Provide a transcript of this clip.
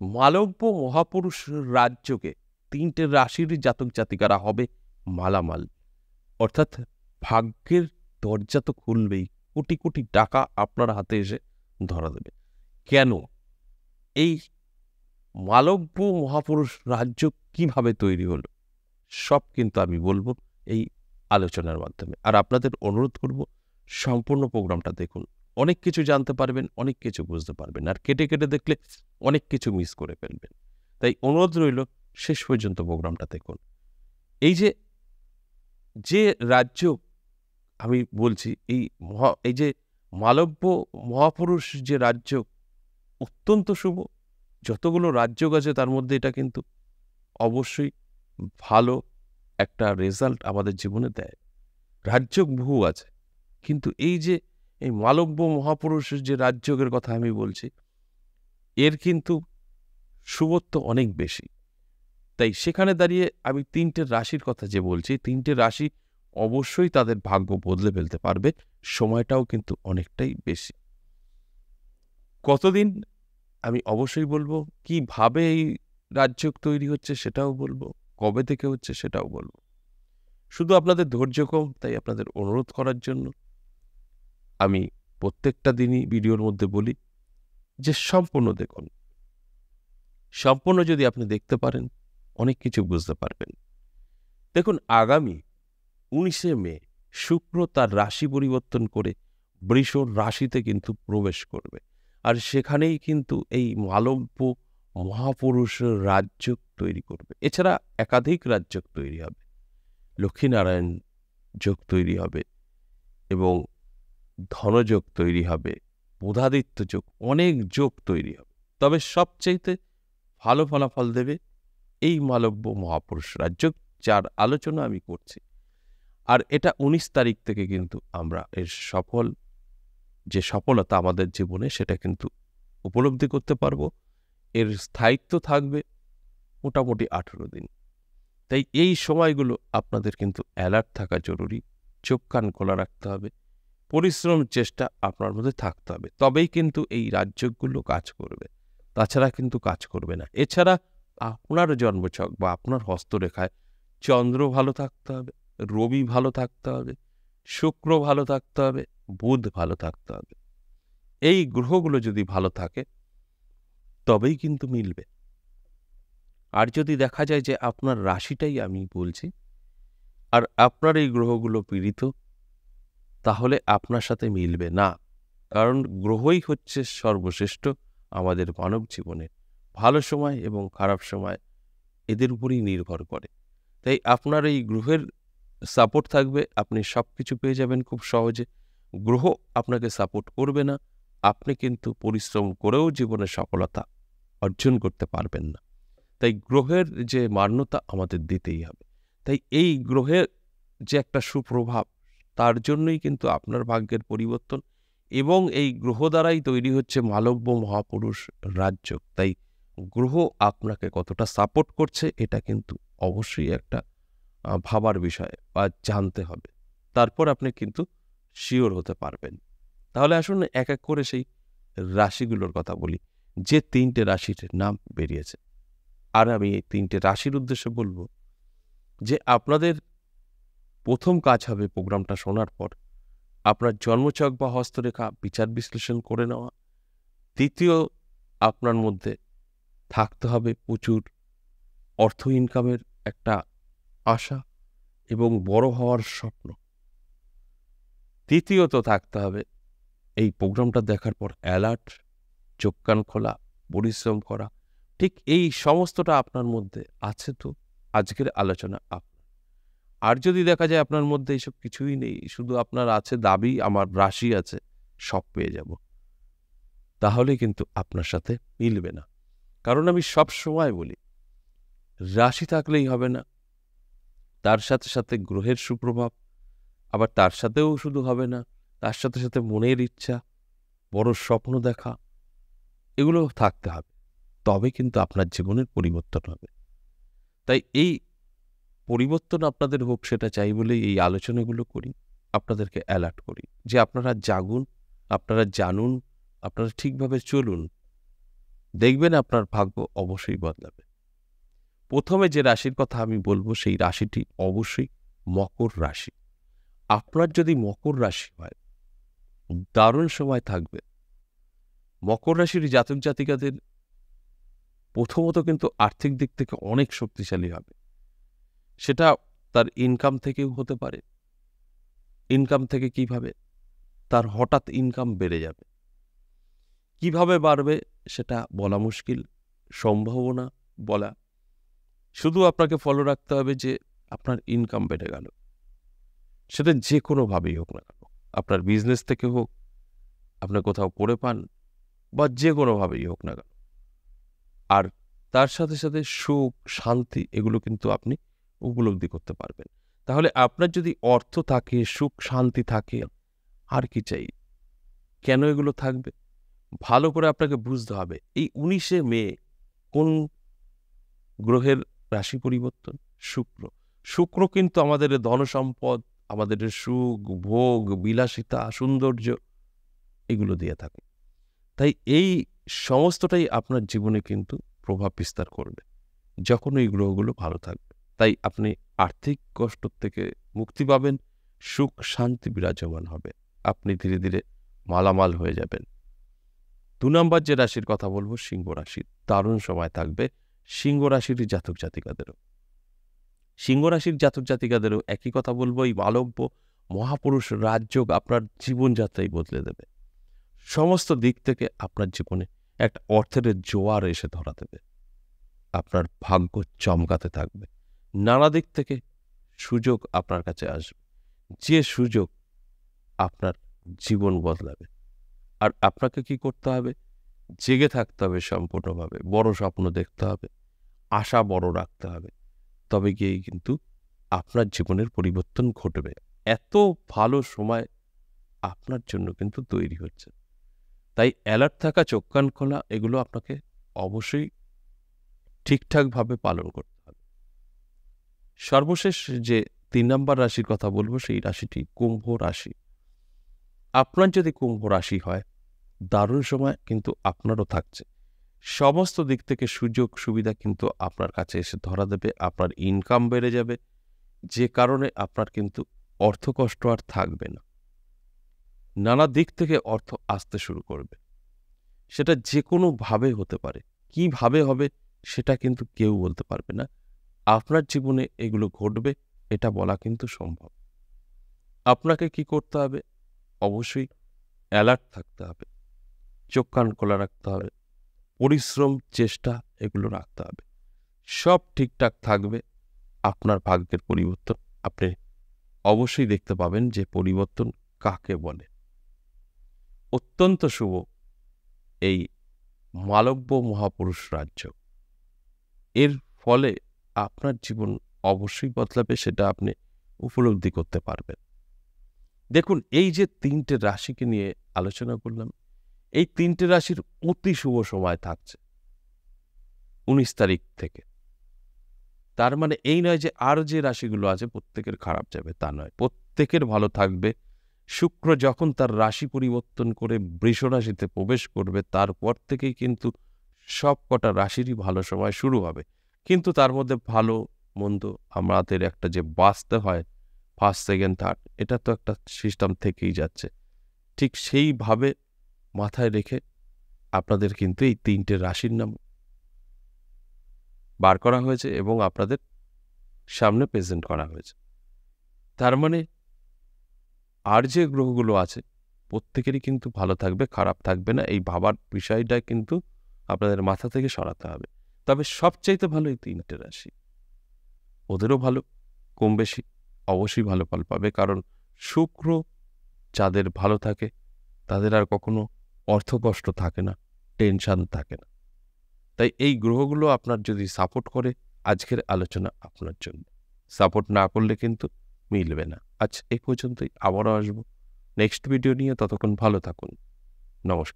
মালব্য মহাপুরুষ রাজযোগে ৩টে রাশির জাতক জাতিকারা হবে মালামাল। অর্থাৎ ভাগ্যের দরজা তো খুলবেই, কোটি কোটি টাকা আপনার হাতে এসে ধরা দেবে। কেন? এই মালব্য মহাপুরুষ রাজযোগ কিভাবে তৈরি হলো? সব কিন্তু আমি বলবো এই আলোচনার মাধ্যমে। আর আপনাদের অনুরোধ করব সম্পূর্ণ প্রোগ্রামটা দেখুন। অনেক কিছু জানতে পারবেন, অনেক কিছু বুঝতে পারবেন। আর কেটে কেটে দেখলে অনেক কিছু মিস করে ফেলবেন। তাই অনুরোধ রইল শেষ পর্যন্ত প্রোগ্রামটা দেখুন। এই যে রাজ্য আমি বলছি, এই যে মালব্য মহাপুরুষ যে রাজ্য অত্যন্ত শুভ। যতগুলো রাজযোগ আছে তার মধ্যে এটা কিন্তু অবশ্যই ভালো একটা রেজাল্ট আমাদের জীবনে দেয়। রাজযোগ বহু আছে, কিন্তু এই মালব্য মহাপুরুষের যে রাজযোগের কথা আমি বলছি, এর কিন্তু শুভত্ব অনেক বেশি। তাই সেখানে দাঁড়িয়ে আমি ৩টে রাশির কথা যে বলছি, ৩টে রাশি অবশ্যই তাদের ভাগ্য বদলে ফেলতে পারবে। সময়টাও কিন্তু অনেকটাই বেশি। কতদিন আমি অবশ্যই বলবো, কিভাবে এই রাজযোগ তৈরি হচ্ছে সেটাও বলবো, কবে থেকে হচ্ছে সেটাও বলবো। শুধু আপনাদের ধৈর্য কম, তাই আপনাদের অনুরোধ করার জন্য আমি প্রত্যেকটা দিনই ভিডিওর মধ্যে বলি যে সম্পূর্ণ দেখুন। সম্পূর্ণ যদি আপনি দেখতে পারেন, অনেক কিছু বুঝতে পারবেন। দেখুন, আগামী ১৯শে মে শুক্র তার রাশি পরিবর্তন করে বৃষ রাশিতে কিন্তু প্রবেশ করবে। আর সেখানেই কিন্তু এই মালব্য মহাপুরুষ রাজযোগ তৈরি করবে। এছাড়া একাধিক রাজযোগ তৈরি হবে, লক্ষ্মীনারায়ণ যোগ তৈরি হবে এবং ধনযোগ তৈরি হবে, বুধাদিত্য যোগ, অনেক যোগ তৈরি হবে। তবে সবচাইতে ভালো ফলাফল দেবে এই মালব্য মহাপুরুষ রাজযোগ, যার আলোচনা আমি করছি। আর এটা ১৯ তারিখ থেকে কিন্তু আমরা এর যে সফলতা আমাদের জীবনে সেটা কিন্তু উপলব্ধি করতে পারবো। এর স্থায়িত্ব থাকবে মোটামুটি ১৮ দিন। তাই এই সময়গুলো আপনাদের কিন্তু অ্যালার্ট থাকা জরুরি। চোখ কান খোলা রাখতে হবে, পরিশ্রম চেষ্টা আপনার মধ্যে থাকতে হবে। তবেই কিন্তু এই রাজযোগগুলো কাজ করবে, তাছাড়া কিন্তু কাজ করবে না। এছাড়া আপনার জন্মছক বা আপনার হস্তরেখায় চন্দ্র ভালো থাকতে হবে, রবি ভালো থাকতে হবে, শুক্র ভালো থাকতে হবে, বুধ ভালো থাকতে হবে। এই গ্রহগুলো যদি ভালো থাকে তবেই কিন্তু মিলবে। আর যদি দেখা যায় যে আপনার রাশিটাই আমি বলছি আর আপনার এই গ্রহগুলো পীড়িত, তাহলে আপনার সাথে মিলবে না। কারণ গ্রহই হচ্ছে সর্বশ্রেষ্ঠ আমাদের মানব জীবনে। ভালো সময় এবং খারাপ সময় এদের উপরই নির্ভর করে। তাই আপনার এই গ্রহের সাপোর্ট থাকবে, আপনি সবকিছু পেয়ে যাবেন খুব সহজে। গ্রহ আপনাকে সাপোর্ট করবে না, আপনি কিন্তু পরিশ্রম করেও জীবনে সফলতা অর্জন করতে পারবেন না। তাই গ্রহের যে মান্যতা আমাদের দিতেই হবে। তাই এই গ্রহের যে একটা সুপ্রভাব, তার জন্যই কিন্তু আপনার ভাগ্যের পরিবর্তন এবং এই গ্রহ দ্বারাই তৈরি হচ্ছে মালব্য মহাপুরুষ রাজযোগ। তাই গ্রহ আপনাকে কতটা সাপোর্ট করছে এটা কিন্তু অবশ্যই একটা ভাবার বিষয় বা জানতে হবে। তারপর আপনি কিন্তু শিওর হতে পারবেন। তাহলে আসুন এক এক করে সেই রাশিগুলোর কথা বলি, যে ৩টে রাশির নাম বেরিয়েছে। আর আমি এই ৩টে রাশির উদ্দেশ্যে বলব যে আপনাদের প্রথম কাজ হবে প্রোগ্রামটা শোনার পর আপনার জন্মছক বা হস্তরেখা বিচার বিশ্লেষণ করে নেওয়া। দ্বিতীয়, আপনার মধ্যে থাকতে হবে প্রচুর অর্থ ইনকামের একটা আশা এবং বড় হওয়ার স্বপ্ন। তৃতীয়ত থাকতে হবে এই প্রোগ্রামটা দেখার পর অ্যালার্ট, চোখ কান খোলা, পরিশ্রম করা। ঠিক এই সমস্তটা আপনার মধ্যে আছে তো আজকের আলোচনা আপনার। আর যদি দেখা যায় আপনার মধ্যে এইসব কিছুই নেই, শুধু আপনার আছে দাবি আমার রাশি আছে, সব পেয়ে যাব, তাহলে কিন্তু আপনার সাথে মিলবে না। কারণ আমি সব সময় বলি, রাশি থাকলেই হবে না, তার সাথে সাথে গ্রহের সুপ্রভাব, আবার তার সাথেও শুধু হবে না, তার সাথে সাথে মনের ইচ্ছা, বড় স্বপ্ন দেখা, এগুলো থাকতে হবে। তবে কিন্তু আপনার জীবনের পরিবর্তন হবে। তাই এই পরিবর্তন আপনাদের হোক সেটা চাই বলেই এই আলোচনাগুলো করি, আপনাদেরকে অ্যালার্ট করি যে আপনারা জাগুন, আপনারা জানুন, আপনারা ঠিকভাবে চলুন। দেখবেন আপনার ভাগ্য অবশ্যই বদলাবে। প্রথমে যে রাশির কথা আমি বলবো সেই রাশিটি অবশ্যই মকর রাশি। আপনার যদি মকর রাশি হয়, দারুণ সময় থাকবে। মকর রাশির জাতক জাতিকাদের প্রথমত কিন্তু আর্থিক দিক থেকে অনেক শক্তিশালী হবে। সেটা তার ইনকাম থেকেও হতে পারে। ইনকাম থেকে কিভাবে? তার হঠাৎ ইনকাম বেড়ে যাবে। কিভাবে বাড়বে সেটা বলা মুশকিল, সম্ভাবনা বলা। শুধু আপনাকে ফলো রাখতে হবে যে আপনার ইনকাম বেড়ে গেল। সেটা যে কোনোভাবেই হোক না কেন। আপনার বিজনেস থেকে হোক, আপনি কোথাও পড়ে পান বা যে কোনোভাবেই হোক না কেন। আর তার সাথে, সাথে সুখ, শান্তি এগুলো কিন্তু আপনি উপলব্ধি করতে পারবেন। তাহলে আপনার যদি অর্থ থাকে, সুখ, শান্তি থাকে, আর কি চাই? কেন এগুলো থাকবে? ভালো করে আপনাকে বুঝতে হবে। এই ১৯শে মে কোন গ্রহের রাশি পরিবর্তন? শুক্র। শুক্র কিন্তু আমাদের ধনসম্পদ, আমাদের সুখ, ভোগ, বিলাসিতা, সৌন্দর্য এগুলো দিয়ে থাকে। তাই এই সমস্তটাই আপনার জীবনে কিন্তু প্রভাব বিস্তার করবে যখন এই গ্রহগুলো ভালো থাকবে। তাই আপনি আর্থিক কষ্ট থেকে মুক্তি পাবেন, সুখ শান্তি বিরাজমান হবে। আপনি ধীরে ধীরে মালামাল হয়ে যাবেন। ২ নম্বর যে রাশির কথা বলবো সিংহ রাশি। দারুণ সময় থাকবে সিংহ রাশির জাতক জাতিকাদেরও। সিংহ রাশির জাতক জাতিকাদেরও একই কথা বলবো, এই মালব্য মহাপুরুষ রাজযোগ আপনার জীবনযাত্রাই বদলে দেবে। সমস্ত দিক থেকে আপনার জীবনে একটা অর্থের জোয়ার এসে ধরা দেবে। আপনার ভাগ্য চমকাতে থাকবে। নানা দিক থেকে সুযোগ আপনার কাছে আসবে। যে সুযোগ আপনার জীবন বদলাবে। আর আপনাকে কি করতে হবে? জেগে থাকতে হবে সম্পূর্ণভাবে। বড় স্বপ্ন দেখতে হবে। আশা বড় রাখতে হবে। তবে গিয়েই কিন্তু আপনার জীবনের পরিবর্তন ঘটবে। এত ভালো সময় আপনার জন্য কিন্তু তৈরি হচ্ছে। তাই অ্যালার্ট থাকা, চোখ কান খোলা এগুলো আপনাকে অবশ্যই ঠিকঠাকভাবে পালন করতে হবে। সর্বশেষ যে ৩ নম্বর রাশির কথা বলব সেই রাশিটি কুম্ভ রাশি। আপনার যদি কুম্ভ রাশি হয়, দারুণ সময় কিন্তু আপনারও থাকছে। সমস্ত দিক থেকে সুযোগ সুবিধা কিন্তু আপনার কাছে এসে ধরা দেবে। আপনার ইনকাম বেড়ে যাবে, যে কারণে আপনার কিন্তু অর্থকষ্ট আর থাকবে না। নানা দিক থেকে অর্থ আসতে শুরু করবে। সেটা যে কোনোভাবে হতে পারে। কিভাবে হবে সেটা কিন্তু কেউ বলতে পারবে না। আপনার জীবনে এগুলো ঘটবে এটা বলা কিন্তু সম্ভব। আপনাকে কি করতে হবে? অবশ্যই অ্যালার্ট থাকতে হবে। চোখ কান খোলা রাখতে হবে। পরিশ্রম, চেষ্টা এগুলো রাখতে হবে। সব ঠিকঠাক থাকবে। আপনার ভাগ্যের পরিবর্তন আপনি অবশ্যই দেখতে পাবেন যে পরিবর্তন কাকে বলে। অত্যন্ত শুভ এই মালব্য মহাপুরুষ রাজ্য। এর ফলে আপনার জীবন অবশ্যই বদলাবে, সেটা আপনি উপলব্ধি করতে পারবেন। দেখুন, এই যে ৩টে রাশিকে নিয়ে আলোচনা করলাম, এই ৩টে রাশির অতি শুভ সময় থাকছে ১৯ তারিখ থেকে। তার মানে এই নয় যে আর যে রাশিগুলো আছে প্রত্যেকের খারাপ যাবে, তা নয়। প্রত্যেকের ভালো থাকবে। শুক্র যখন তার রাশি পরিবর্তন করে বৃষ রাশিতে প্রবেশ করবে, তারপর থেকেই কিন্তু সব কটা রাশিরই ভালো সময় শুরু হবে। কিন্তু তার মধ্যে ভালো মন্দ আমাদের একটা যে বাঁচতে হয়, ফার্স্ট, সেকেন্ড, থার্ড, এটা তো একটা সিস্টেম থেকেই যাচ্ছে। ঠিক সেইভাবে মাথায় রেখে আপনাদের কিন্তু এই ৩টে রাশির নাম বার করা হয়েছে এবং আপনাদের সামনে প্রেজেন্ট করা হয়েছে। তার মানে আর যে গ্রহগুলো আছে প্রত্যেকেরই কিন্তু ভালো থাকবে, খারাপ থাকবে না। এই ভাবার বিষয়টা কিন্তু আপনাদের মাথা থেকে সরাতে হবে। তবে সবচাইতে ভালো এই ৩টে রাশি। ওদেরও ভালো, কম বেশি অবশ্যই ভালো ফল পাবে। কারণ শুক্র যাদের ভালো থাকে তাদের আর কখনো অর্থকষ্ট থাকে না, টেনশন থাকে না। তাই এই গ্রহগুলো আপনার যদি সাপোর্ট করে, আজকের আলোচনা আপনার জন্য। সাপোর্ট না করলে কিন্তু মিলবে না। আজ এই পর্যন্তই। আবারও আসবো নেক্সট ভিডিও নিয়ে। ততক্ষণ ভালো থাকুন। নমস্কার।